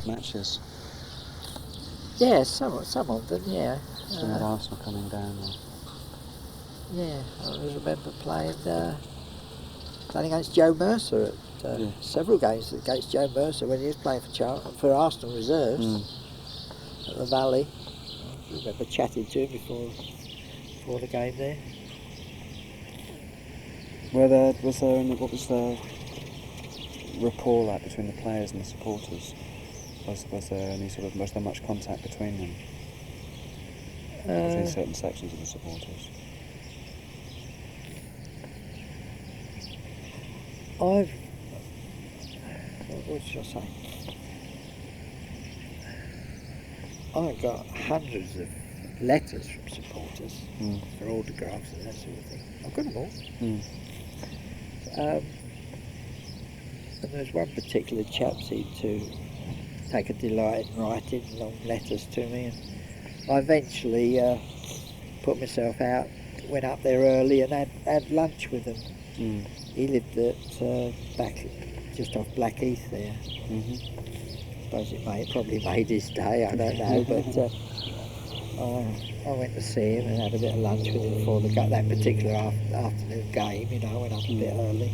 matches. Yeah, some of them, yeah. We had Arsenal coming down. Yeah, I remember playing against Joe Mercer at several games against Joe Mercer when he was playing for Arsenal reserves at the Valley. I remember chatting to him before the game there. What was the rapport like between the players and the supporters? Was there much contact between them? Between certain sections of the supporters? What should I say? I've got hundreds of letters from supporters for autographs and that sort of thing. I've got them all. And there's one particular chap seemed to take a delight in writing long letters to me, and I eventually put myself out, went up there early and had lunch with him. He lived at back just off Blackheath there. I suppose probably made his day, I don't know, but I went to see him and had a bit of lunch with him before that particular afternoon game. I went up a bit early.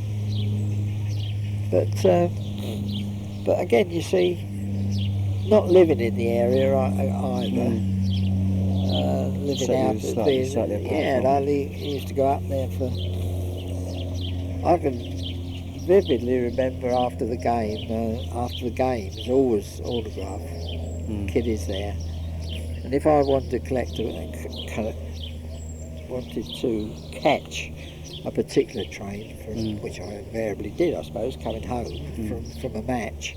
But again, you see, not living in the area either. Living out at and I used to go up there I can vividly remember after the games, always autograph kiddies there. And if I wanted to wanted to catch a particular train, which I invariably did, I suppose, coming home from a match,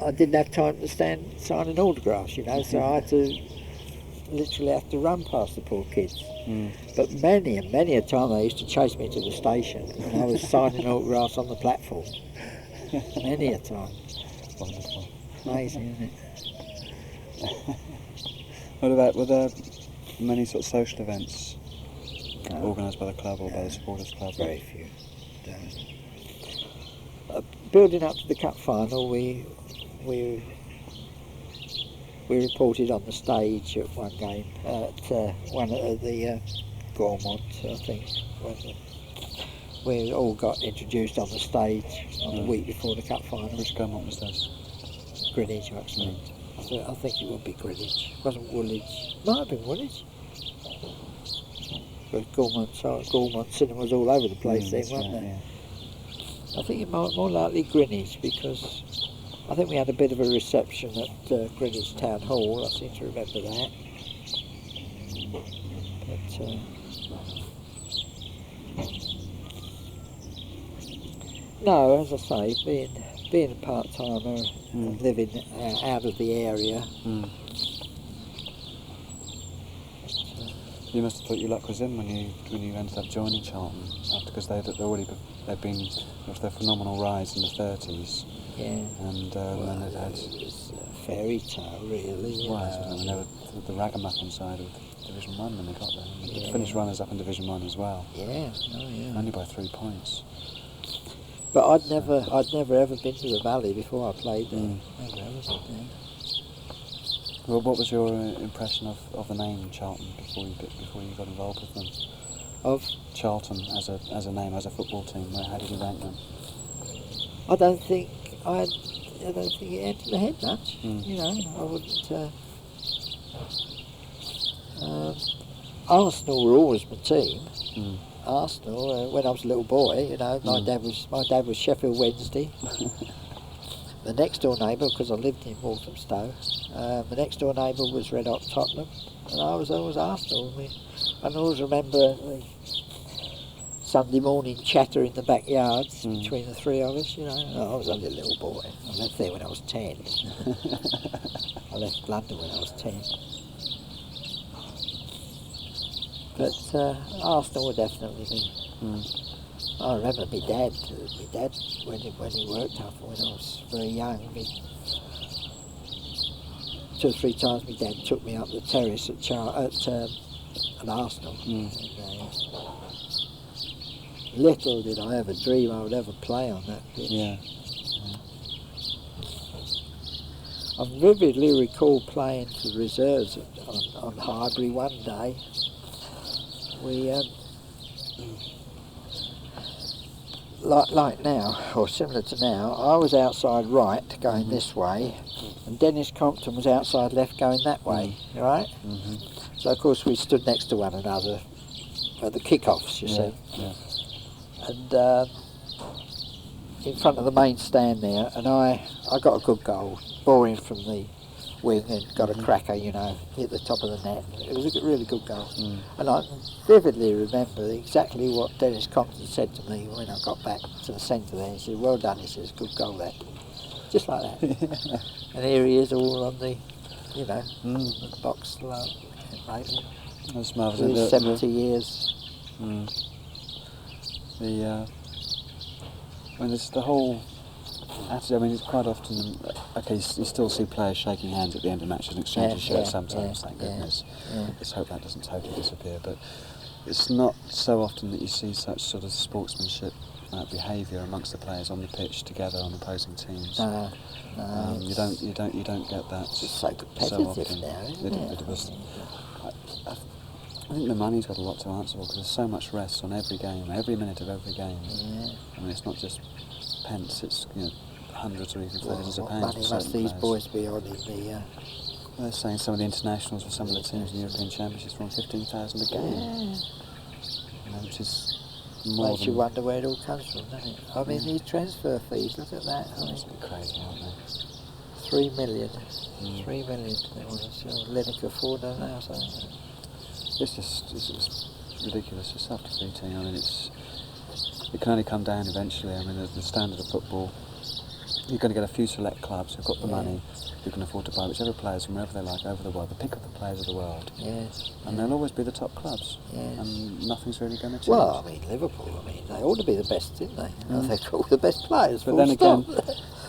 I didn't have time to stand signing autographs, so I had to literally have to run past the poor kids. But many a time they used to chase me to the station and I was signing autographs on the platform. Many a time. Wonderful. Amazing, isn't it? Were there many sort of social events organised by the club or by the supporters club? Very few. Building up to the cup final, we reported on the stage at one game, at one of the Gormont, I think, when we all got introduced on the stage on the week before the cup final. Which Gormont was this? Greenwich, I expect. I think it would be Greenwich. It wasn't Woolwich. Might have been Woolwich. But Gormont cinema was all over the place then, weren't they? Yeah. I think it might more likely Greenwich, because I think we had a bit of a reception at Greenwich Town Hall. I seem to remember that. But no, as I say, being a part-timer and living out of the area. You must have thought your luck was in when you ended up joining Charlton, because they'd been off their phenomenal rise in the 30s. Yeah. And then they'd had... It was a fairy tale, really. When they were the ragamuffin side of Division 1 when they got there. They finished runners up in Division 1 as well. Yeah, Only by 3 points. But I'd never ever been to the Valley before I played there. Never ever been there. Well, what was your impression of the name Charlton before you got involved with them? Of Charlton as a name, as a football team. How did you rank them? I don't think it entered my head much. I wouldn't. Arsenal were always my team. Arsenal, when I was a little boy, my dad was Sheffield Wednesday. The next door neighbour, because I lived in Walthamstow, the next door neighbour was Red Hot Tottenham, and I was always Arsenal. I always remember the Sunday morning chatter in the backyards between the three of us. I was only a little boy. I left there when I was 10. I left London when I was 10. But Arsenal were definitely me. I remember my dad when he worked up when I was very young. 2 or 3 times my dad took me up the terrace at Arsenal. And, little did I ever dream I would ever play on that pitch. Yeah. I vividly recall playing for the reserves on Highbury one day. We, like now, or similar to now, I was outside right going this way, and Dennis Compton was outside left going that way, right? So of course we stood next to one another at the kick-offs, you see. And in front of the main stand there, and I got a good goal, boring from the wing and got a cracker, you know, hit the top of the net. It was a really good goal. And I vividly remember exactly what Dennis Compton said to me when I got back to the centre there. He said, "Well done," he says, "good goal that." Just like that. And here he is all on the, you know, the box label. That's marvellous. With his 70 years. I mean, it's the whole attitude. I mean, it's quite often, okay, you still see players shaking hands at the end of matches and exchanging shirts sometimes, thank goodness. Let's hope that doesn't totally disappear, but it's not so often that you see such sort of sportsmanship behaviour amongst the players on the pitch together on opposing teams. You don't get that. It's so competitive so often. now, isn't it? It was, I think the money's got a lot to answer for because there's so much rest on every game, every minute of every game. I mean, it's not just pence; it's, you know, hundreds or even thousands of pounds. What money must these boys be on in the? They're saying some of the internationals for some of the teams in the European Championships are on 15,000 a game. You know, which is more. Makes you wonder where it all comes from, doesn't it? I mean, these transfer fees. Look at that. I mean, it's a bit crazy, aren't they? 3 million. 3 million. They want to sell Lineker for them now. So. It's just ridiculous. It's self defeating. I mean, it can only come down eventually. I mean, the standard of football. You're going to get a few select clubs who've got the money, who can afford to buy whichever players from wherever they like over the world, the pick of the players of the world. And they'll always be the top clubs. And nothing's really going to change. Well, I mean, Liverpool, they ought to be the best, didn't they? They've got all the best players. But then again,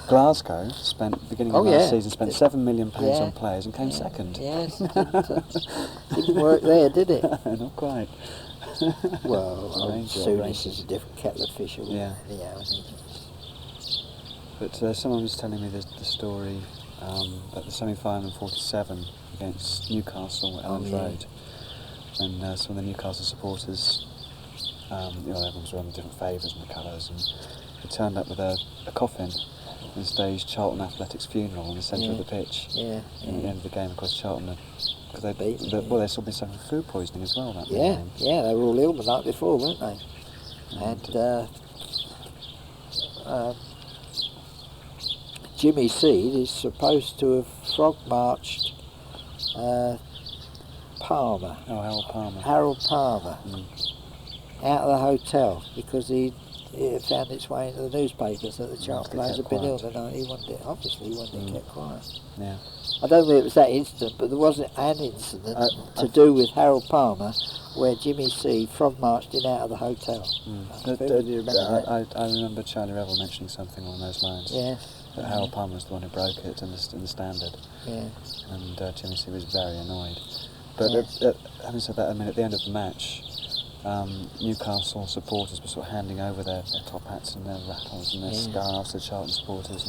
Glasgow spent, beginning of last season, spent £7 million on players and came second. Yes, didn't work there, did it? Not quite. Well, Souness is a different kettle of fish. Anyhow, But someone was telling me the story about the semi-final in '47 against Newcastle at Elland Road, and some of the Newcastle supporters, everyone was wearing different favours and the colours, and they turned up with a coffin and staged Charlton Athletics' funeral in the centre of the pitch. And at the end of the game, of course, Charlton, because they'd still been suffering food poisoning as well that morning. They were all ill the night before, weren't they? And Jimmy Seed is supposed to have frog marched Palmer. Oh, Harold Palmer. Harold Palmer out of the hotel because it found its way into the newspapers that the Charlton players had been ill the night he wanted it. Obviously, he wanted it kept quiet. I don't think it was that incident, but there was an incident to do with Harold Palmer where Jimmy C frog marched in out of the hotel. I remember Charlie Revel mentioning something along those lines. That Harold Palmer was the one who broke it in the standard. And Jimmy C was very annoyed. But having said that, I mean, at the end of the match, Newcastle supporters were sort of handing over their top hats and their rattles and their scarves to Charlton supporters,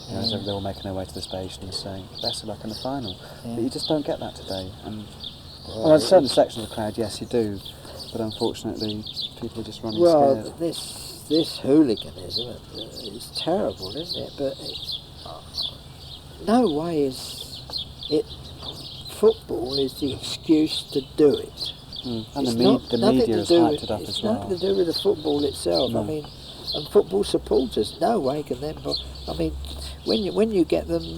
and as they were making their way to the station and saying, "Best of luck in the final." But you just don't get that today. And in certain sections of the crowd, yes, you do, but unfortunately, people are just running scared. Well, this hooliganism is terrible, isn't it? But no way is it. Football is the excuse to do it. And the media has hyped it up as well. It's nothing to do with the football itself. I mean, and football supporters, no way can them. I mean, when you get them,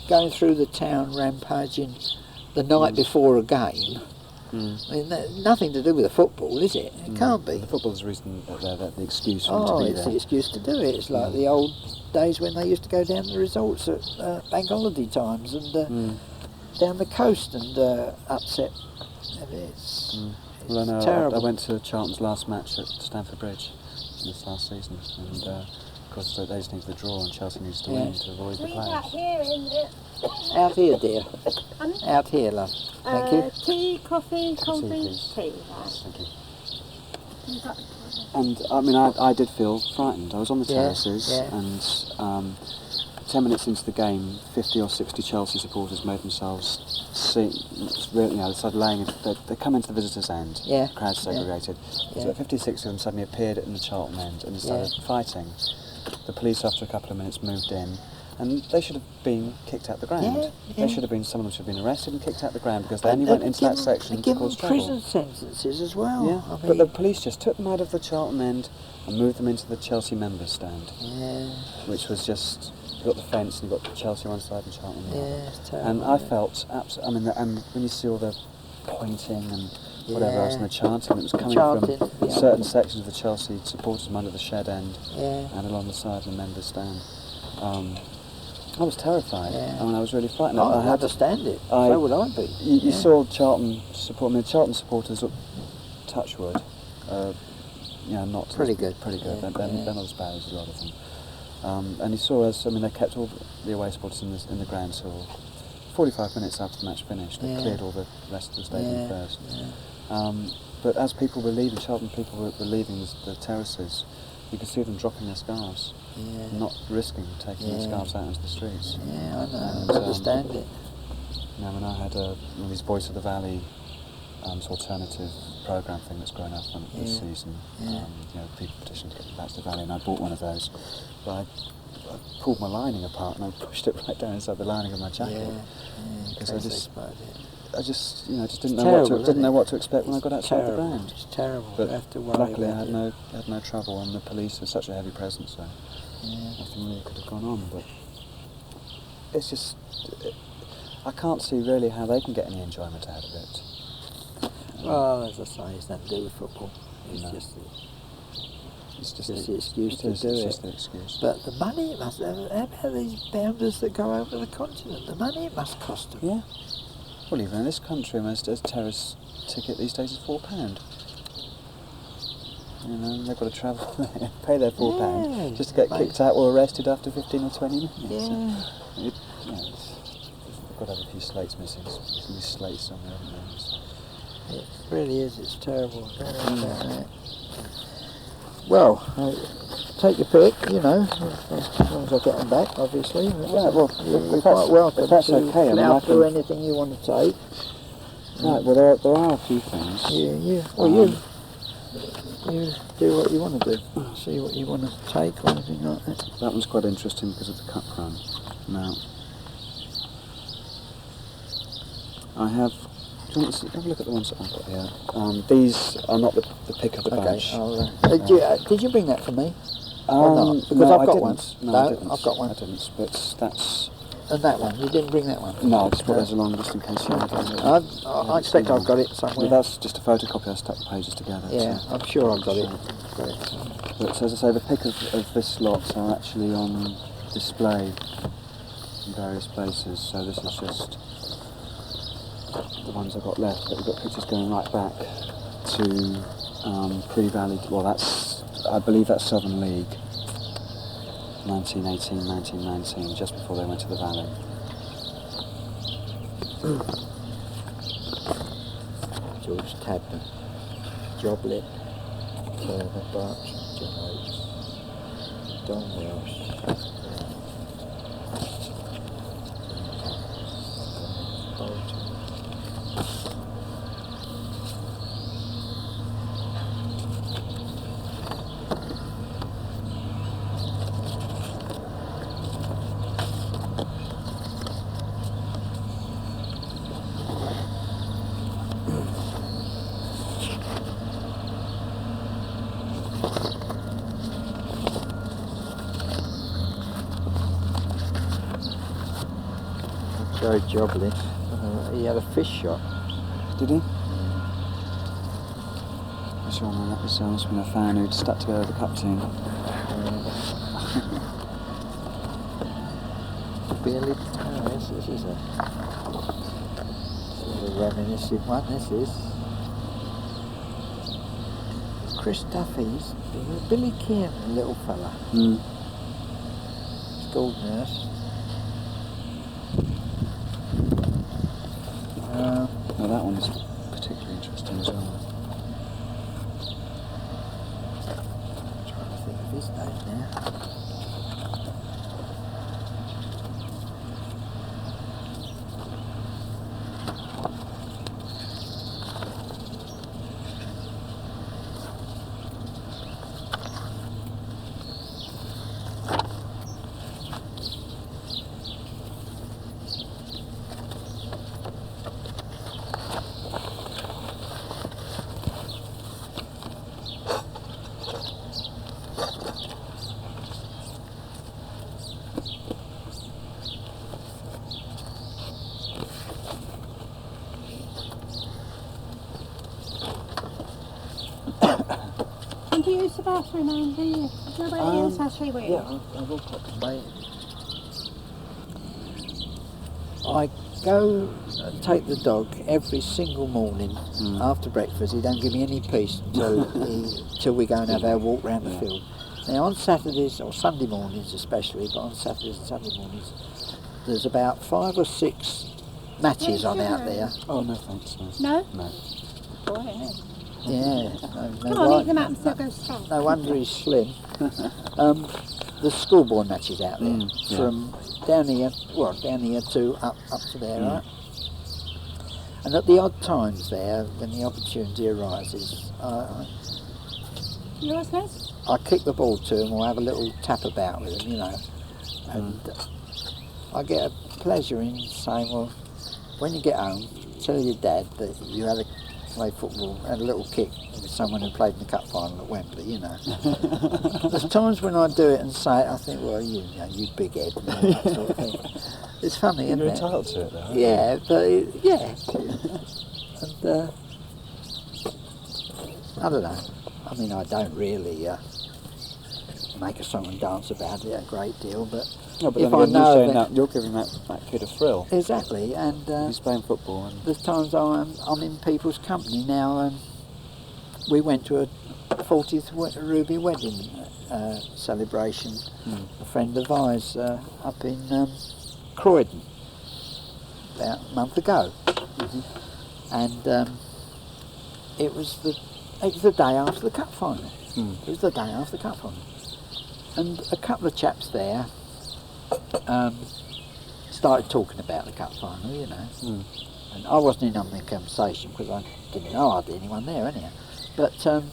going through the town rampaging the night before a game. I mean, nothing to do with the football, is it? It can't be. The football's the reason that the excuse for to be it's the excuse to do it. It's like the old days when they used to go down to the resorts at bank holiday times and down the coast and upset. It's terrible. I went to Charlton's last match at Stamford Bridge this last season, and of course they just needed the draw and Chelsea needs to win to avoid the playoffs. Out here, dear. Out here, love. Thank you. Tea, coffee, cold drinks, tea. Thank you. And I mean, I did feel frightened. I was on the terraces, and 10 minutes into the game, 50 or 60 Chelsea supporters made themselves see, really, they started laying, they come into the visitors' end, crowd segregated. Yeah. So 50, 60 of them suddenly appeared in the Charlton end and started fighting. The police, after a couple of minutes, moved in, and they should have been kicked out the ground. They should have been, some of them should have been arrested and kicked out the ground because they only went into that section to cause trouble. Prison sentences as well. Yeah, I mean, but the police just took them out of the Charlton end and moved them into the Chelsea members' stand, which was just, you got the fence and you got Chelsea on one side and Charlton on the other. It's terrible, and I felt absolutely, and when you see all the pointing and whatever else and the chanting, it was coming from certain sections of the Chelsea supporters from under the shed end and along the side of the members' stand. I was terrified. I mean, I was really frightened. I understand it. So would I be. You saw Charlton support. I mean, Charlton supporters, touch wood, not pretty good. Pretty good. They're not as bad as a lot of them. And you saw us. I mean, they kept all the away supporters in the ground till 45 minutes after the match finished. They cleared all the rest of the stadium first. But as people were leaving, Charlton people were leaving the terraces, you could see them dropping their scarves, not risking taking their scarves out into the streets. Yeah, I know. I understand it. I mean, I had one of these Voice of the Valley alternative programme thing that's grown up this season. People petitioned to get back to the Valley, and I bought one of those. But I pulled my lining apart and I pushed it right down inside the lining of my jacket because I just didn't know what to expect when I got outside the ground. It's terrible. But you have to worry luckily, about I had no trouble, and the police are such a heavy presence, so nothing really could have gone on. But it's just, I can't see really how they can get any enjoyment out of it. Well, as I say, it's nothing to do with football. It's just the excuse to do it. It's just the excuse. But the money it must. How about these bounders that go over the continent? The money it must cost them. Yeah. Well, even in this country, a terrace ticket these days is £4. They've got to travel there, pay their £4 just to get kicked out or arrested after 15 or 20 minutes. They've got to have a few slates missing. There's these slates somewhere, haven't there? It really is. It's terrible. Well, take your pick, as long as I get them back, obviously. You're quite welcome to do anything you want to take. Right, well, there are a few things. You do what you want to do. See what you want to take or anything like that. That one's quite interesting because of the cup run. Now, I have... Have a look at the ones that I've got here. These are not the pick of the bunch. Did you bring that for me? Because I've got one. No, I didn't. I've got one. I didn't, but that's... And that one? You didn't bring that one? No, I just put those along just in case you want to... I expect I've got it somewhere. Well, that's just a photocopy. I stuck the pages together. Yeah, so I'm sure I've got it. But as I say, the pick of this lot are actually on display in various places. So this is just the ones I've got left, but we've got pictures going right back to pre-Valley. Well, I believe that's Southern League, 1918, 1919, just before they went to the Valley. George Tabner, Joblet, Turner, Barch, John Oates, Don Welsh, Joe Joblin. He had a fish shop. Did he? I'm sure that must have been a fan who'd stuck together the cup team. Billy, this is a reminiscent one, this is. Chris Duffy's Billy Keane, the little fella. School nurse. Well, that one is particularly interesting as well. I'm trying to think of his name now. the bathroom, man, do you? Do you know where it is? I'll show you where it is. Yeah, I will put the way. I go take the dog every single morning after breakfast. He don't give me any peace till we go and have our walk round the field. Now on Saturdays or Sunday mornings especially, but on Saturdays and Sunday mornings, there's about 5 or 6 matches on out there. Oh no, thanks. No? No. Boy, no. Yeah. Come on, eat them up and still go strong. No wonder he's slim. The schoolboy matches out there from down here to up to there, right? And at the odd times there, when the opportunity arises, Yours, Liz? I kick the ball to him or have a little tap about with him, you know, and I get a pleasure in saying, well, when you get home, tell your dad that you had play football, had a little kick with someone who played in the cup final at Wembley, you know. There's times when I do it and say it, I think, well, you big head and all that sort of thing. It's funny, isn't it? You're entitled to it, though. Yeah, but yeah. And I don't know. I mean, I don't really make a song and dance about it a great deal, but no, but if then I again, know you're saying that, you're giving that kid a thrill. exactly, and He's playing football, and there's times I'm in people's company now. We went to a 40th Ruby wedding celebration. A friend of ours up in Croydon about a month ago, and it was the day after the cup final. It was the day after the cup final, and a couple of chaps there started talking about the cup final, you know. And I wasn't in on the conversation because I didn't know I'd anyone there anyhow. But and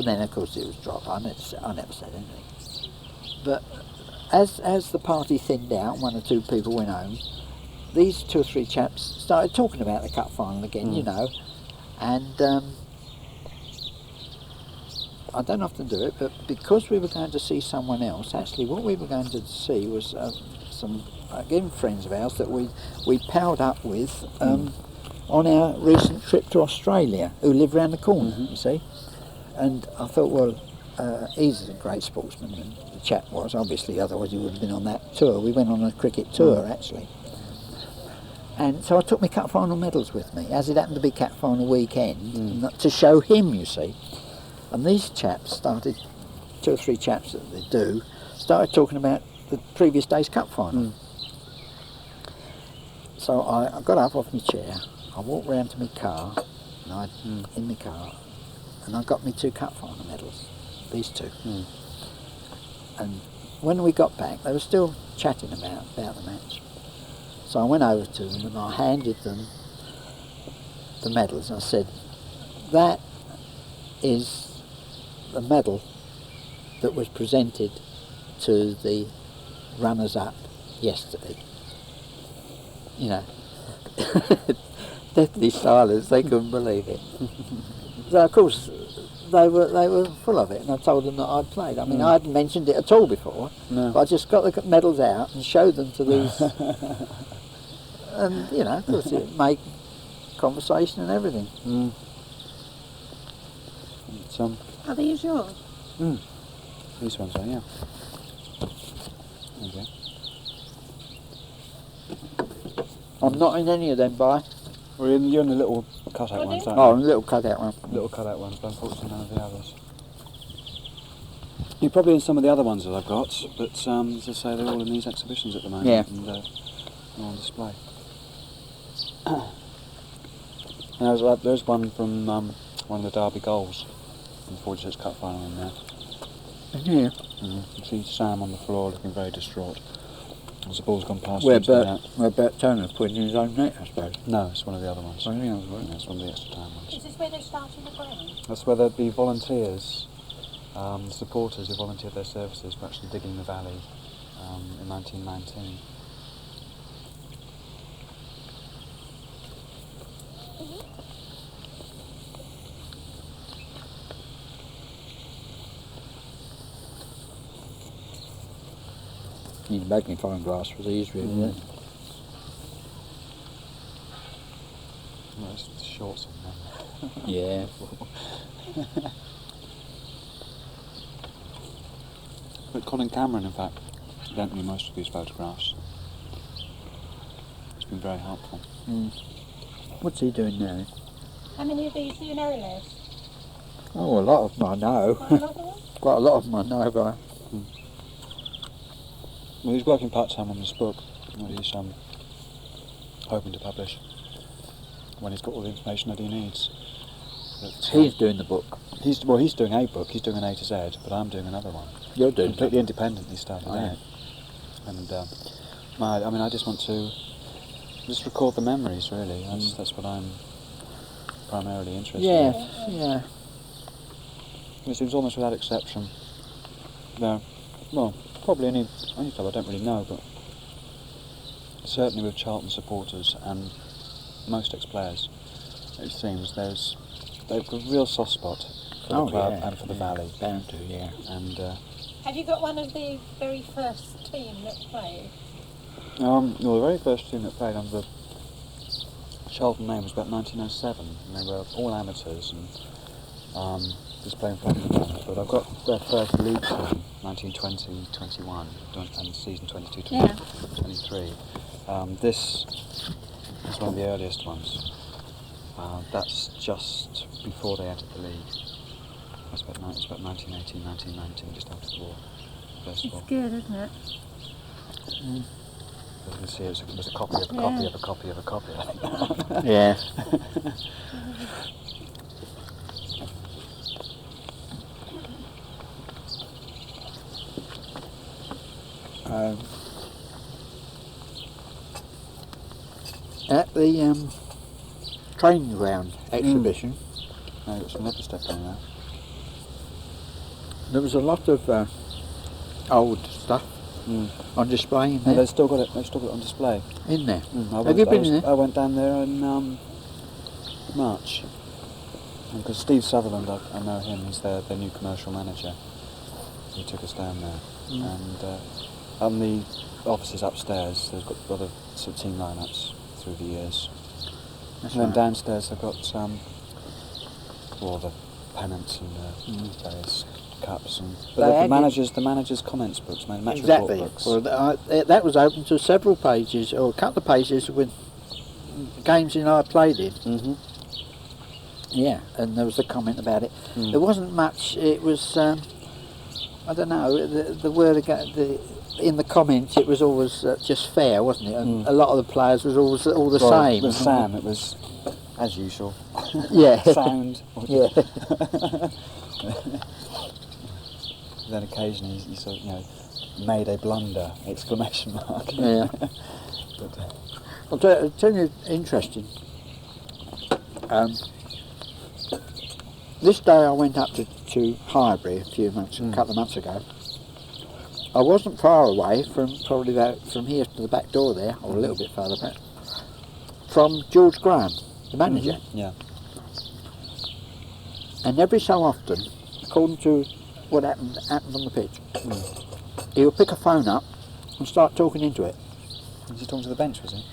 then of course it was dropped. I never said anything. But as the party thinned out, 1 or 2 people went home, these 2 or 3 chaps started talking about the cup final again, you know. And I don't often do it, but because we were going to see someone else, actually what we were going to see was some, again, friends of ours that we palled up with on our recent trip to Australia, who live round the corner, you see. And I thought, well, he's a great sportsman, and the chap was, obviously, otherwise he wouldn't have been on that tour. We went on a cricket tour, actually. And so I took my cup final medals with me, as it happened to be cup final weekend, to show him, you see. And these chaps started, 2 or 3 chaps that they do, started talking about the previous day's cup final. So I got up off my chair, I walked round to my car, and in my car, and I got me 2 cup final medals, these 2. And when we got back, they were still chatting about the match. So I went over to them and I handed them the medals. I said, that is the medal that was presented to the runners-up yesterday. You know, deathly silence, they couldn't believe it. So of course they were full of it, and I told them that I'd played. I mean, I hadn't mentioned it at all before, but I just got the medals out and showed them to these, and you know, of course it made conversation and everything. Are these yours? These ones are, yeah. There you go. I'm not in any of them, By. Well, you're in the little cutout ones, aren't you? Oh, a little cutout one. Little cutout ones, but unfortunately none of the others. You're probably in some of the other ones that I've got, but as I say, they're all in these exhibitions at the moment, and they're on display. And there's one from one of the Derby goals, in the 46 Cup final in there. Yeah. You see Sam on the floor looking very distraught. As the ball's gone past Where him. Bert Turner's putting in his own net, I suppose. No, it's one of the other ones. One of the others, right? Yeah, it's one of the extra time ones. Is this where they started the ground? That's where the volunteers, supporters who volunteered their services were actually digging the valley in 1919. Need a magnifying glass for these, really. Well, it's the shorts on them. Yeah. But Colin Cameron, in fact, lent me most of these photographs. It's been very helpful. What's he doing now? How many of these do you know, Les? Oh, a lot of them I know. Quite a lot of them? Quite a lot of them I know, but... Well, he's working part-time on this book that he's hoping to publish when he's got all the information that he needs. But, he's doing the book. He's doing a book, he's doing an A to Z, but I'm doing another one. You're doing completely independently started out. Yeah. And I just want to just record the memories, really. That's what I'm primarily interested in. Yeah. It seems almost without exception. Well, probably any club, I don't really know, but certainly with Charlton supporters and most ex-players, it seems they've got a real soft spot for the club and for the valley. Bound to, yeah. And have you got one of the very first team that played? well, the very first team that played under the Charlton name was about 1907, and they were all amateurs and just playing for England. But I've got their first league team, 1920-21, and season 22-23. This is one of the earliest ones. That's just before they entered the league. That's about 1918, 1919, just after the war. First of all. It's good, isn't it? As you can see, it was a copy of a copy of a copy of a copy, I think. Yeah. At the training ground exhibition, I've got some leopard stuff going there. there was a lot of old stuff on display in there. They've still got it on display. In there. Have you been in there? I went down there in March. Because Steve Sutherland, I know him, he's their new commercial manager. He took us down there. And on the offices upstairs, they've got other sort of team lineups through the years. And then downstairs they've got all the pennants and various cups and the managers' comments books, match report books. Well, that was open to several pages, or a couple of pages with games I played in. Yeah, and there was a comment about it. There wasn't much. It was I don't know. The word in the comments, it was always just fair, wasn't it? And a lot of the players was always all the same. With Sam, it was as usual. Yeah. Sound. Yeah. Then occasionally you sort of, made a blunder! Exclamation mark. Yeah. But, I'll tell you, interesting. This day I went up to Highbury a couple of months ago. I wasn't far away from from here to the back door there, or a little bit further back, from George Graham, the manager. Yeah. And every so often, according to what happened on the pitch, he would pick a phone up and start talking into it. Was he talking to the bench, was he?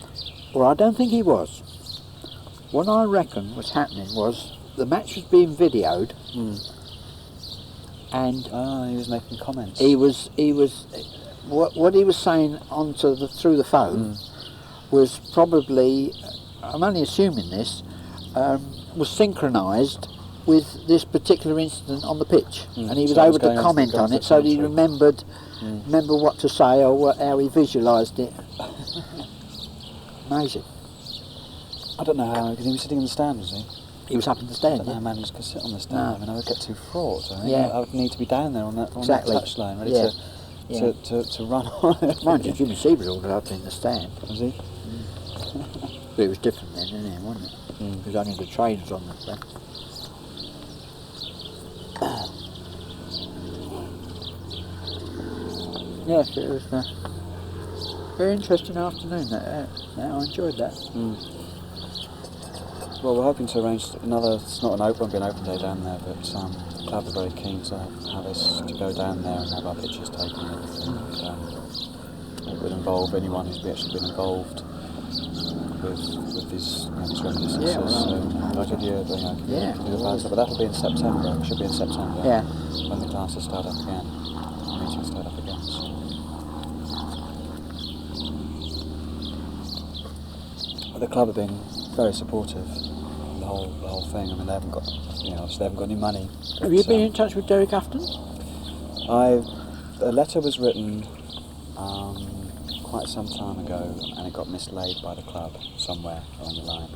Well, I don't think he was. What I reckon was happening was the match was being videoed, and he was making comments. He was what he was saying through the phone was probably, I'm only assuming this, was synchronised with this particular incident on the pitch, and he was able to comment on it, so that he remember what to say or how he visualised it. Amazing. I don't know how, because he was sitting in the stand, was he? He was up in the stand. I don't know how managers could sit on the stand. No. I mean, I would get too fraught. I Yeah. I would need to be down there on that touchline, ready to run on it. Mind you, Jimmy C was all up in the stand. Was he? But it was different then, wasn't it? It was only the trainers on the stand. Yes, it was a very interesting afternoon. That I enjoyed that. Well, we're hoping to arrange another. It's not won't be an open day down there, but the club are very keen to have us to go down there and have our pictures taken and everything. It would involve anyone who's actually been involved with these reminiscences. Yeah, so I'll give you the but that'll be in September. It should be in September. Yeah. When the classes start up again, the meetings start up again. the club have been very supportive. The whole thing. I mean, they haven't got, obviously they haven't got any money. Have you been in touch with Derek Afton? A letter was written quite some time ago, and it got mislaid by the club somewhere along the line,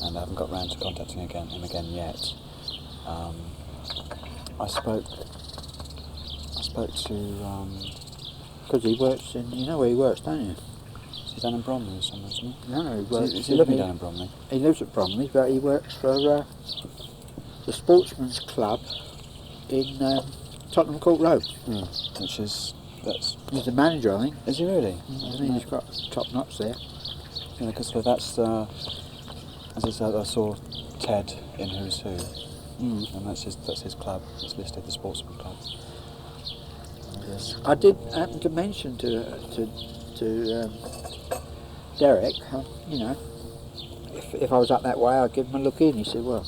and I haven't got round to contacting him again yet. I spoke to because he works in, you know where he works, don't you? is he down in Bromley or somewhere, isn't he? No, he works. Is he living down in Bromley? He lives at Bromley, but he works for the Sportsman's Club in Tottenham Court Road. He's the manager, I think. Is he really? I think he's got top notch there. Yeah, because that's as I said, I saw Ted in Who's Who, and that's his club. It's listed, the Sportsman Club. I did happen to mention to Derek, if I was up that way, I'd give him a look in. He said, "Well,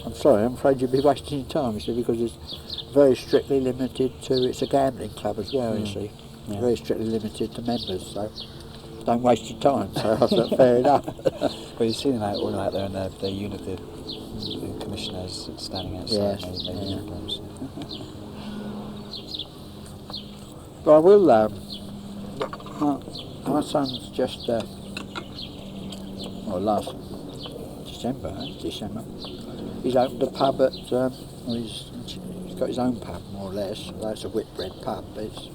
I'm sorry, I'm afraid you'd be wasting your time." He said, "Because it's very strictly limited to, it's a gambling club as well, you see. Yeah. Very strictly limited to members, so don't waste your time." So I thought, fair enough. Well, you see them all out there in their unit, the commissioners standing outside, maybe uniforms. But I will, my son's just, last December, he's opened a pub at, he's got his own pub, more or less, although it's a Whitbread pub, but it's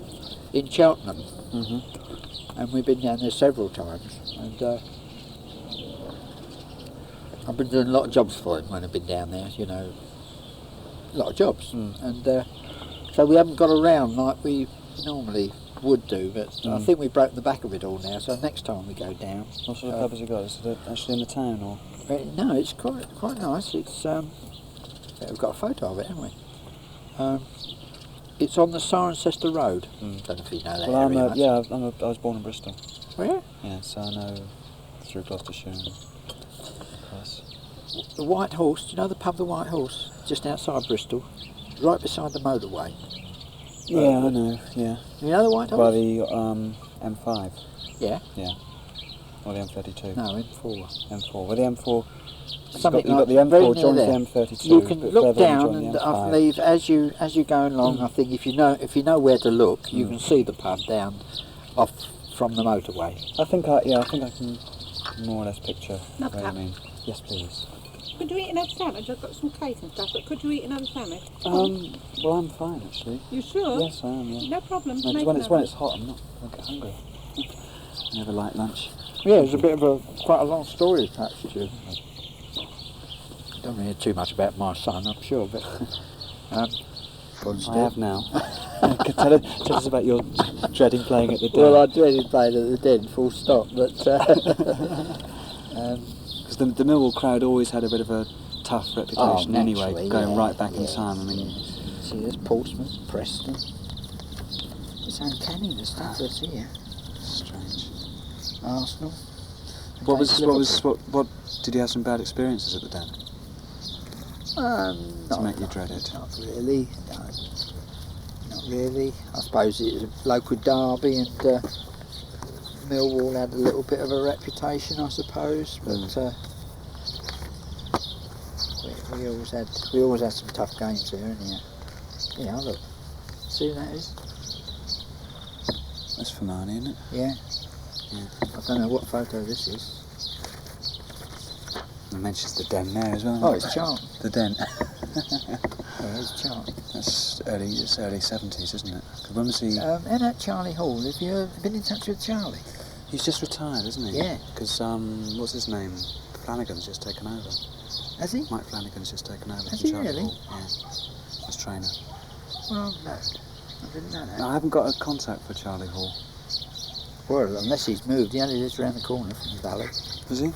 in Cheltenham, and we've been down there several times, and I've been doing a lot of jobs for him when I've been down there, a lot of jobs, and so we haven't got around like we normally would do, but I think we've broken the back of it all now, so next time we go down. What sort of pub has it got? Is it actually in the town, or? No, it's quite nice. It's we've got a photo of it, haven't we? It's on the Cirencester Road. Don't know if you know that area much. I was born in Bristol. Where? Yeah, so I know through Gloucestershire and across. The White Horse, do you know the pub The White Horse? Just outside Bristol, right beside the motorway. Yeah, I know, yeah. You know the White Horse? By the M5. Yeah? Yeah. Or the M32. No, M4. M4. Well, the M4... You've Something got the like M4 very joins near the there. M32. You can but look further down join and the I M5. believe as you go along, I think if you know where to look, you can see the pub down off from the motorway. I think I can more or less picture what you mean. Yes, please. Could you eat another sandwich? I've got some cake and stuff, but could you eat another sandwich? Well, I'm fine actually. You sure? Yes, I am. Yeah. No problem. No, when it's hot, I get hungry. I have a light lunch. Yeah, there's a bit of quite a long story attached to it. Don't really hear too much about my son, I'm sure, but I have now. tell us about your dreading playing at the Den. Well, I dreaded playing at the Den, full stop, but because the Millwall crowd always had a bit of a tough reputation anyway, going right back in time. I mean, see, there's Portsmouth, Preston. It's uncanny the stuff that's here. Strange. Arsenal. What did you have some bad experiences at the Den? To make you dread it? Not really. No, not really. I suppose it was a local derby, and Millwall had a little bit of a reputation, I suppose. But we always had some tough games here, and yeah, look, see who that is? That's Fermani, isn't it? Yeah. I don't know what photo this is. It mentions the Den there as well. Oh, it's Charlton. The Den. Oh, it's Charlton. It's early 70s, isn't it? When was he? And at Charlie Hall, have you been in touch with Charlie? He's just retired, isn't he? Yeah. Because what's his name? Flanagan's just taken over. Has he? Mike Flanagan's just taken over. Has from he Charlie really? Hall. Yeah. As trainer. Well, no, I didn't know that. No, I haven't got a contact for Charlie Hall. Well, unless he's moved, he only lives around the corner from the valley. Is he?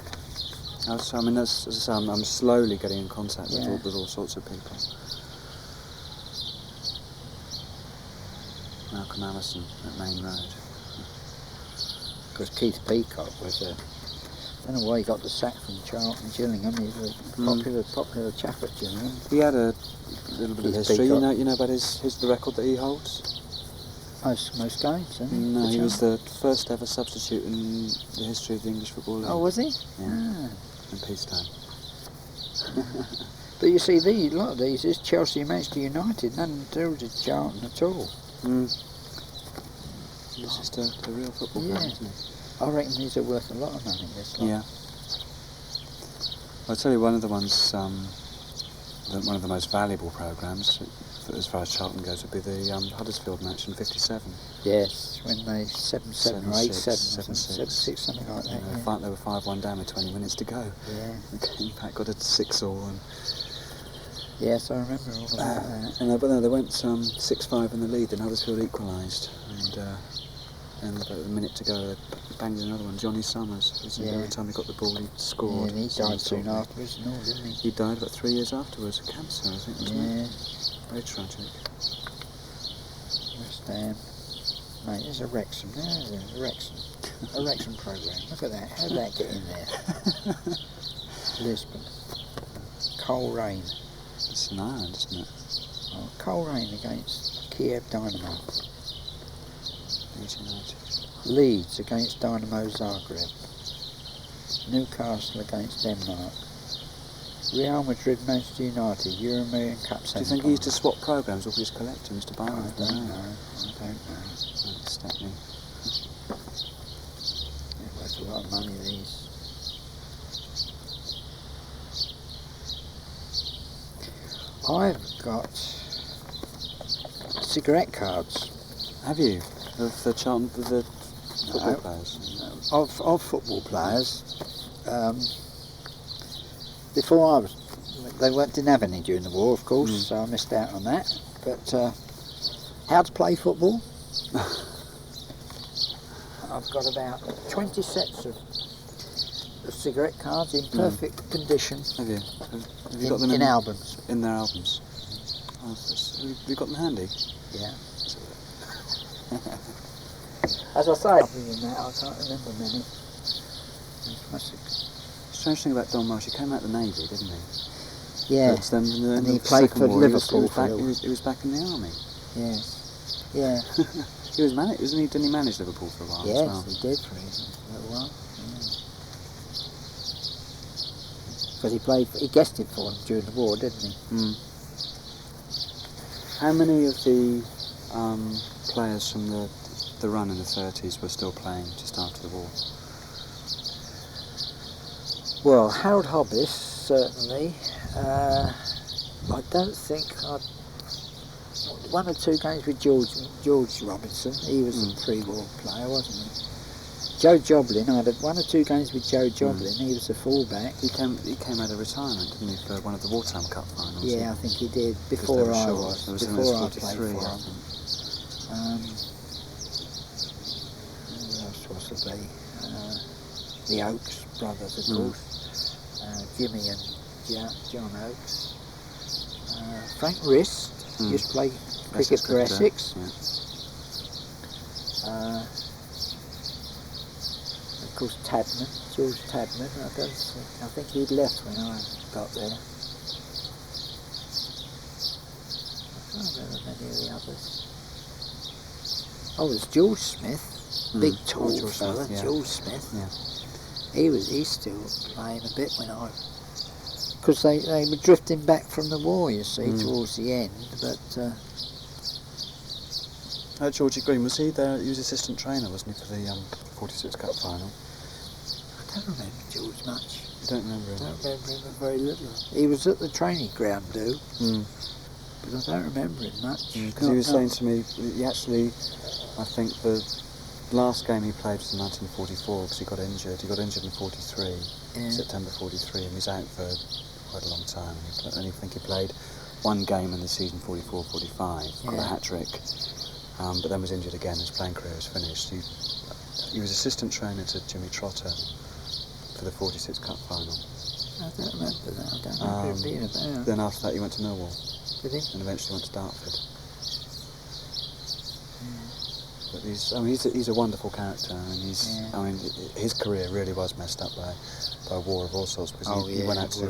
I'm slowly getting in contact with all sorts of people. Malcolm Allison at Main Road. Because Keith Peacock was I don't know why he got the sack from Charlton Gillingham. He's a popular chap at Gillingham. He had a little bit of history. You know about the record that he holds. most games, isn't he? No, he was the first ever substitute in the history of the English Football League. Oh, was he? Yeah. Ah. In peacetime. But you see, a lot of these is Chelsea and Manchester United, nothing to do with Charlton at all. It's just a real football Yeah. fan, isn't it? I reckon these are worth a lot of money, this lot. Yeah. I'll tell you one of the ones, one of the most valuable programmes, as far as Charlton goes, would be the Huddersfield match in '57. Yes, when they 7-7 or 8-7, 7-6, something like that. Yeah. They were 5-1 down with 20 minutes to go. Yeah. They came back, got a 6-all. Yes, I remember all about that. But no, they went 6-5 in the lead, then Huddersfield equalised. And about a minute to go, they banged another one. Johnny Summers. Every time he got the ball, he scored. Yeah, and he died soon afterwards, didn't he? He died about 3 years afterwards of cancer, I think, wasn't it? Very tragic. West Ham. Mate, there's a Wrexham. There's a Wrexham. A Wrexham programme. Look at that. How did that get in there? Lisbon. Cole Rain. It's an island, isn't it? Oh, Cole Rain against Kiev Dynamo. 1890. Leeds against Dynamo Zagreb. Newcastle against Denmark. Real Madrid, Manchester United, European Cup semi-final. Do you think he used to swap programmes or just collect them to buy them? I don't know. Stepney. They're worth a lot of money, these. I've got cigarette cards. Have you? Of the Charlton, the football players? Of football players. Before they didn't have any during the war, of course, so I missed out on that. But how to play football? I've got about 20 sets of cigarette cards in perfect condition. Have you? Have you got them in albums? In their albums. Oh, have you got them handy? Yeah. As I say, other than that, I can't remember many. Strange thing about Don Marsh, he came out of the Navy, didn't he? Yeah. And he played for Liverpool. He was back in the army. Yes. Yeah. He was didn't he manage Liverpool for a while as well? Yes, he did for a little while. Because he guested for them during the war, didn't he? How many of the players from the run in the 30s were still playing just after the war? Well, Harold Hobbs, certainly. I don't think one or two games with George Robinson. He was a pre-war player, wasn't he? Joe Joblin, I had one or two games with Joe Joblin. He was a fullback. He came out of retirement, didn't he, for one of the wartime cup finals? Yeah, I think he did before I was. Before I played for him. Who else was there? The Oakes brothers, of course. Jimmy and John Oakes. Frank Wrist used to play cricket for Essex. Yeah. Of course, George Tadman. I think he'd left when I got there. I can't remember many of the others. Oh, there's George Smith, big tall fella, George Smith. Yeah. He's still playing a bit when I. Because they were drifting back from the war, you see, towards the end. But Georgie Green, was he there? He was assistant trainer, wasn't he, for the 46 Cup final? I don't remember George much. You don't remember him? I don't remember him very little. He was at the training ground, but I don't remember him much. Because he was saying to me, he actually, I think the last game he played was in 1944 because he got injured. He got injured in 43, September 43, and he was out for quite a long time. And I think he played one game in the season 44-45, got a hat-trick, but then was injured again. His playing career was finished. He was assistant trainer to Jimmy Trotter for the 46 Cup final. I don't remember that. I don't remember him being about. Then after that he went to Millwall. Did he? And eventually went to Dartford. But he's a wonderful character, and his career really was messed up by war of all sorts. Because he went out to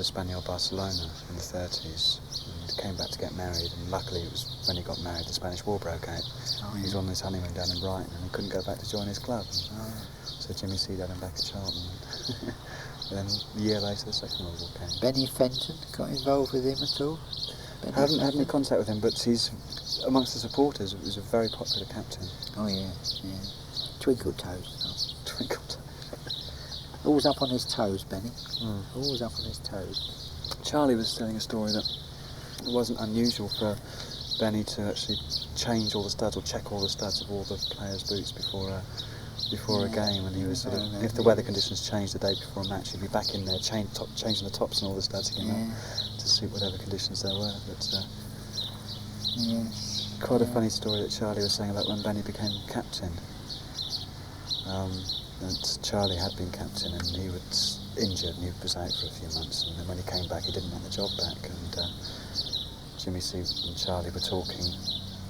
Espanyol Barcelona in the 30s, and came back to get married, and luckily it was when he got married the Spanish War broke out. He was on his honeymoon down in Brighton, and he couldn't go back to join his club. So Jimmy C had him back at Charlton. And then a year later the Second World War came. Benny Fenton got involved with him at all? I haven't had any contact with him, but he's amongst the supporters. He was a very popular captain. Oh yeah. Twinkle toes. Twinkle toes. Always up on his toes, Benny. Always up on his toes. Charlie was telling a story that it wasn't unusual for Benny to actually change all the studs or check all the studs of all the players' boots before a game, and he was if the weather conditions changed the day before a match, he'd be back in there changing the tops and all the studs again to suit whatever conditions there were. But quite a funny story that Charlie was saying about when Benny became captain. That Charlie had been captain and he was injured and he was out for a few months, and then when he came back he didn't want the job back, and Jimmy C and Charlie were talking,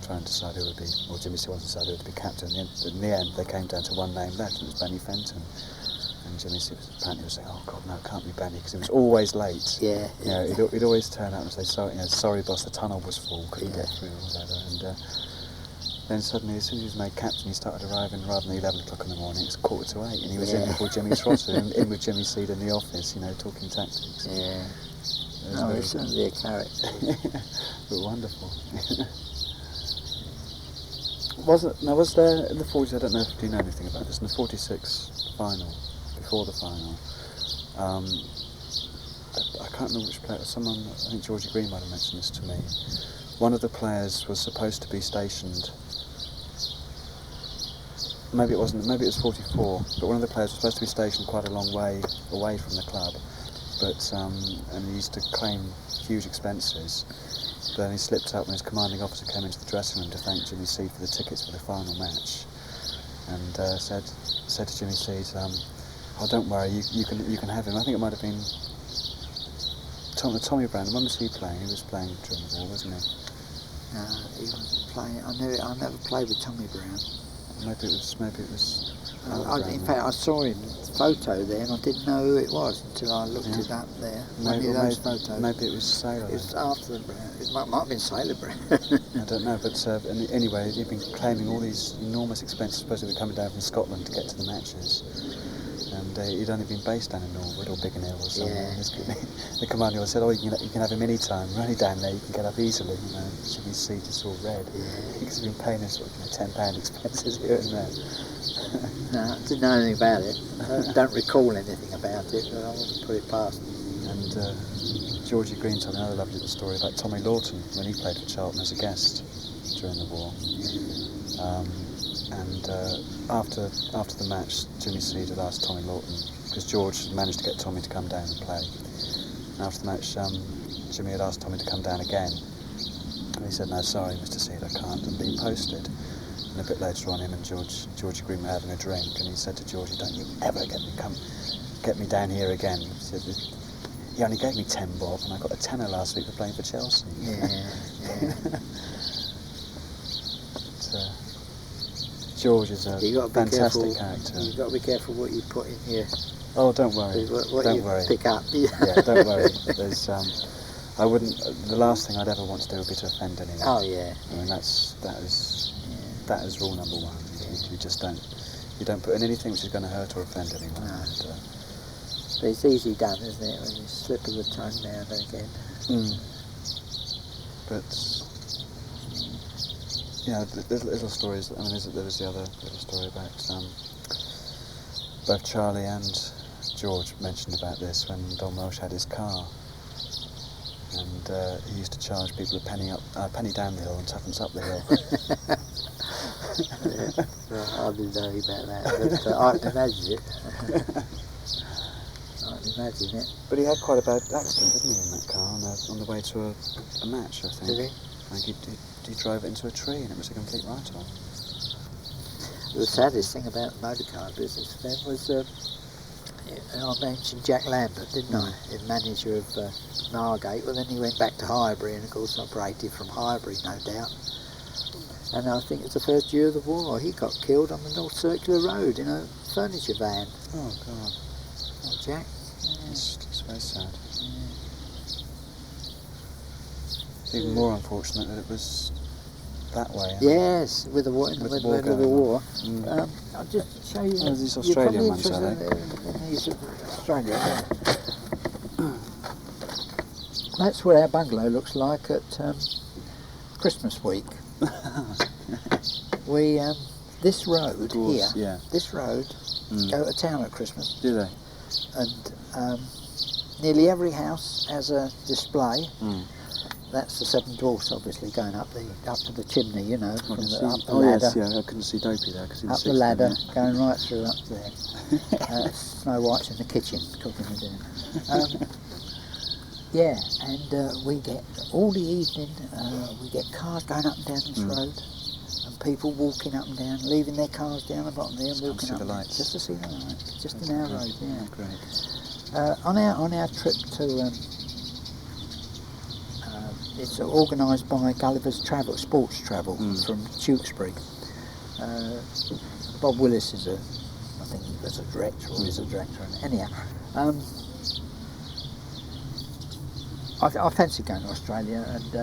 trying to decide who would be, or Jimmy C wanted to decide who would be captain. In the end they came down to one name left, and it was Benny Fenton. And Jimmy C was saying, "Oh God, no, it can't be Benny," because he was always late. He'd always turn up and say, "Sorry, boss, the tunnel was full, couldn't get through," or whatever. And then suddenly, as soon as he was made captain, he started arriving rather than 11 o'clock in the morning. It was 7:45, and he was in before Jimmy Trotter, in with Jimmy Seed in the office, talking tactics. He's certainly a character. But wonderful. Was there in the 40s? I don't know if you know anything about this. In the 46 final, before the final, I can't remember which player. Someone, I think Georgie Green might have mentioned this to me. One of the players was supposed to be stationed. Maybe it wasn't. Maybe it was 44. But one of the players was supposed to be stationed quite a long way away from the club. But and he used to claim huge expenses. But then he slipped up when his commanding officer came into the dressing room to thank Jimmy C for the tickets for the final match, and said to Jimmy C, "Oh, don't worry, you can have him." I think it might have been Tommy Brown. When was he playing? He was playing during the war, wasn't he? No, he wasn't playing. I never played with Tommy Brown. Maybe it was. In fact, I saw him photo there, and I didn't know who it was until I looked it up there. Maybe those photos. Maybe it was Sailor. It was after the Brown. It might have been Sailor Brown. I don't know, but anyway, he'd been claiming all these enormous expenses, supposedly coming down from Scotland to get to the matches. And he'd only been based down in Norwood or Biggin Hill or somewhere. The commander said, "Oh, you can have him any time. We're only down there. You can get up easily." Jimmy C just all red because he'd been paying us £10 expenses here and there. No, I didn't know anything about it. I don't recall anything about it, but I wouldn't put it past him. And Georgie Green told me another lovely little story about Tommy Lawton when he played for Charlton as a guest during the war. After the match, Jimmy Seed had asked Tommy Lawton, because George had managed to get Tommy to come down and play. And after the match, Jimmy had asked Tommy to come down again. And he said, "No, sorry, Mr. Seed, I can't. I'm being posted." And a bit later on, him and Georgie Green were having a drink, and he said to Georgie, "Don't you ever get me down here again." He said, "He only gave me 10 bob, and I got a tenner last week for playing for Chelsea." But, George is a fantastic character. You've got to be careful what you put in here. Oh, don't worry. Don't worry. Pick up. Yeah, don't worry. There's, I wouldn't. The last thing I'd ever want to do would be to offend anyone. Oh yeah. I mean, that is rule number one. You just don't. You don't put in anything which is going to hurt or offend anyone. No. And, but it's easy done, isn't it? When you slip of the tongue now and again. But. Yeah, there's little stories. I mean, there was the other little story about both Charlie and George mentioned about this when Don Welsh had his car, and he used to charge people a penny down the hill and twopence up the hill. I didn't know about that, but I can imagine it. I can imagine it. But he had quite a bad accident, didn't he, in that car on the way to a match, I think. Did he? I think he drove it into a tree and it was a complete write-off. The saddest thing about the motorcar business then was, I mentioned Jack Lambert, didn't I? The manager of Margate. Well, then he went back to Highbury and of course operated from Highbury, no doubt. And I think it was the first year of the war, he got killed on the North Circular Road in a furniture van. Oh, God. Oh, Jack. It's very sad. even more unfortunate that it was that way. Yes, with the war, in the middle of the war. I'll just show you. Oh, these Australian ones, are they? These are Australia. That's what our bungalow looks like at Christmas week. We this road here, this road, go to town at Christmas. Do they? And nearly every house has a display. That's the Seven Dwarfs, obviously, going up to the chimney, you know, from the, up the ladder. Yes, yeah, I couldn't see Dopey there because he was up the ladder, going right through up there. Snow White's in the kitchen cooking the dinner. Yeah, and we get all the evening. We get cars going up and down this road, and people walking up and down, leaving their cars down the bottom there, and walking up the lights. just to see the lights, just in our road. Yeah, great. On our trip to. It's organised by Gulliver's Travel, Sports Travel from Tewkesbury. Bob Willis is I think he was a director or is a director. Anyhow, I fancy going to Australia, and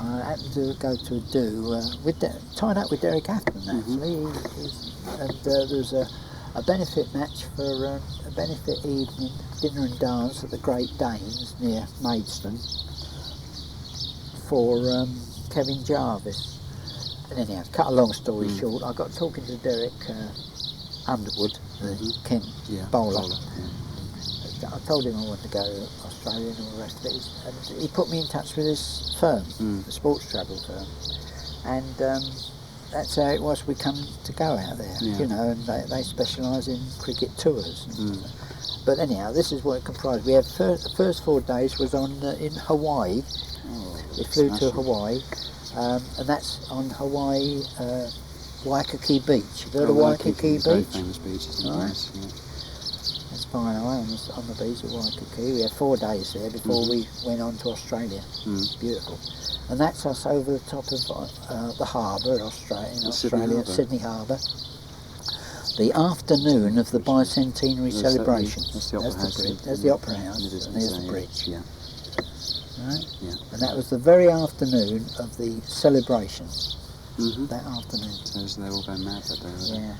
I happened to go to a do tied up with Derek Atherton actually, and there was a benefit match for a benefit evening dinner and dance at the Great Danes near Maidstone for Kevin Jarvis. And anyhow, to cut a long story short, I got talking to Derek Underwood, the Kent bowler. I told him I wanted to go to Australia and all the rest of it, and he put me in touch with this firm, the sports travel firm, and that's how it was we come to go out there, you know, and they specialise in cricket tours. But anyhow, this is what it comprised. We had the first 4 days was on in Hawaii. We flew to Hawaii, and that's on Hawaii, Waikiki Beach. Have you heard of Waikiki Beach? Very famous beach, isn't it? Nice, That's fine. On the beach at Waikiki. We had 4 days there before we went on to Australia. Beautiful. And that's us over the top of the harbour in Australia, Sydney Harbour. The afternoon of the bicentenary celebration. That's the Opera House. There's the Opera House, and there's the bridge. Yeah. Right? Yeah. And that was the very afternoon of the celebration. That afternoon. So they're all going mad that day. Yeah.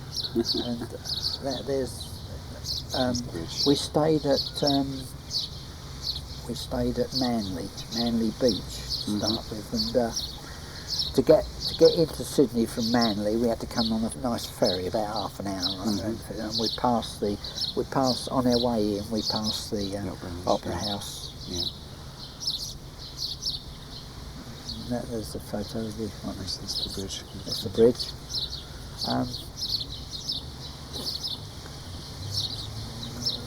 And there's. We stayed at Manly Beach to start with, and to get into Sydney from Manly, we had to come on a nice ferry, about half an hour, and we passed on our way in. We passed the Opera House. Yeah. There's the photo of the That's the bridge. That's the bridge.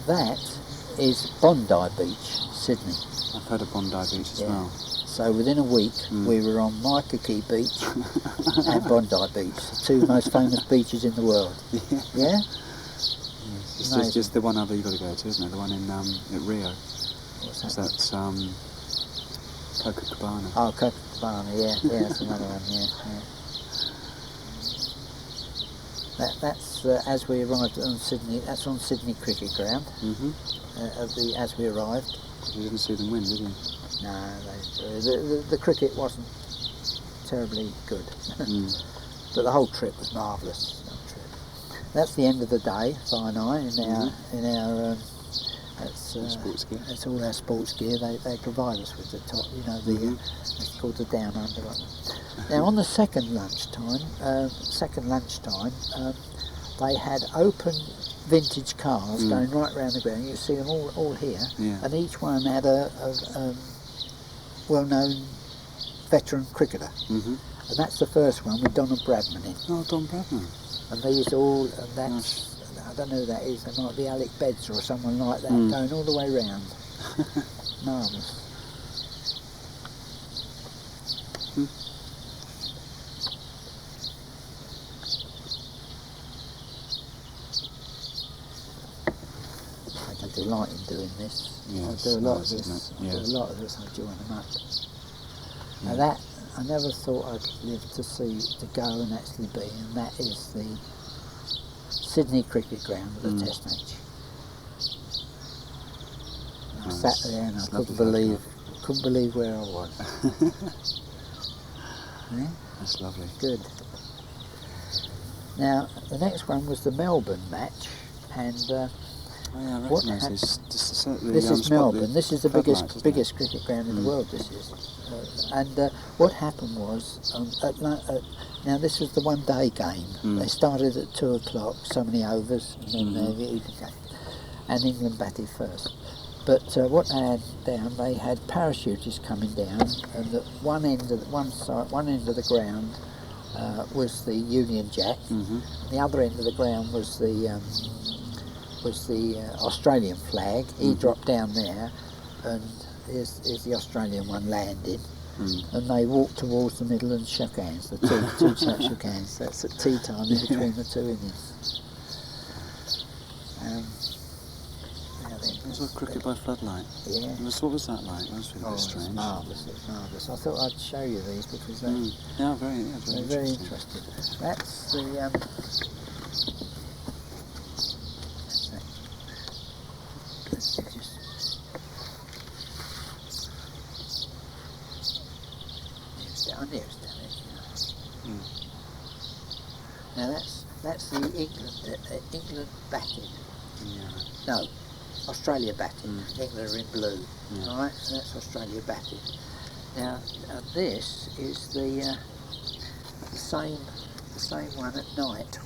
That is Bondi Beach, Sydney. I've heard of Bondi Beach as well. So within a week we were on Waikiki Beach and Bondi Beach, the 2 most famous beaches in the world. Yeah? There's just the one other you've got to go to, isn't there? The one in at Rio. What's that? That's Copacabana. Oh, Copacabana, yeah, that's another one, yeah. That's as we arrived on Sydney. That's on Sydney Cricket Ground. As we arrived. You didn't see them win, did you? No, the cricket wasn't terribly good, but the whole trip was marvellous. That's the end of the day, Sinai, in our. That's sports gear. That's all our sports gear. They provide us with the top, you know, it's called the down under. Now on the second lunchtime, they had open vintage cars going right round the ground. You see them all here, and each one had a well-known veteran cricketer, and that's the first one with Donald Bradman in. Oh, Don Bradman. And these all, and that's. I don't know who that is, they might be Alec Beds or someone like that, going all the way round. Marvellous. I take a delight in doing this. I do a lot of this. I join them up. Now that, I never thought I'd live to go and actually be, and that is the Sydney Cricket Ground with the Test match. I sat there and I couldn't couldn't believe where I was. Yeah? That's lovely. Good. Now, the next one was the Melbourne match, and Oh, yeah, I recognise this. this is Melbourne. This is the biggest cricket ground in the world. This is, what happened was, now this was the one-day game. They started at 2 o'clock, so many overs, and then and England batted first. But what they had down, they had parachutists coming down, and at one end of the ground was the Union Jack, and the other end of the ground was the Australian flag. He dropped down there, and here's the Australian one landed, and they walked towards the middle and shook hands. The two chaps shook hands. That's at tea time in between the two innings. It was like cricket by floodlight. Yeah. What was that like? That was really strange. It's marvellous. I thought I'd show you these because they're very interesting. That's the I knew it was down there. Now that's the England batted. Yeah. No, Australia batted. England are in blue. Yeah. All right, so that's Australia batted. Now this is the same one at night.